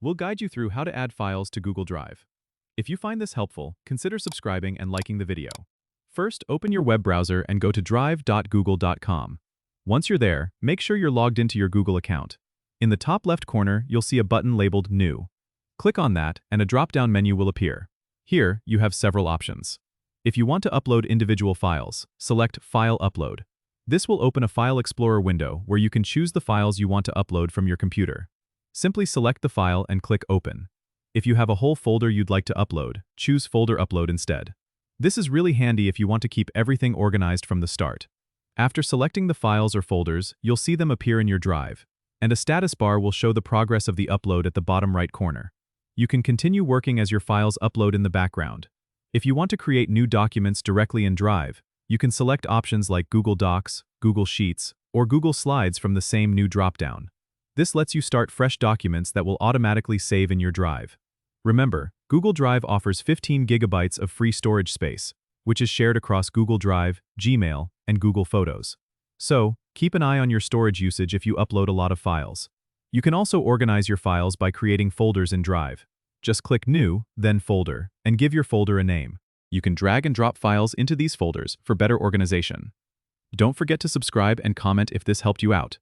We'll guide you through how to add files to Google Drive. If you find this helpful, consider subscribing and liking the video. First, open your web browser and go to drive.google.com. Once you're there, make sure you're logged into your Google account. In the top left corner, you'll see a button labeled New. Click on that, and a drop-down menu will appear. Here, you have several options. If you want to upload individual files, select File Upload. This will open a File Explorer window where you can choose the files you want to upload from your computer. Simply select the file and click Open. If you have a whole folder you'd like to upload, choose Folder Upload instead. This is really handy if you want to keep everything organized from the start. After selecting the files or folders, you'll see them appear in your drive, and a status bar will show the progress of the upload at the bottom right corner. You can continue working as your files upload in the background. If you want to create new documents directly in Drive, you can select options like Google Docs, Google Sheets, or Google Slides from the same new dropdown. This lets you start fresh documents that will automatically save in your Drive. Remember, Google Drive offers 15 gigabytes of free storage space, which is shared across Google Drive, Gmail, and Google Photos. So, keep an eye on your storage usage if you upload a lot of files. You can also organize your files by creating folders in Drive. Just click New, then Folder, and give your folder a name. You can drag and drop files into these folders for better organization. Don't forget to subscribe and comment if this helped you out.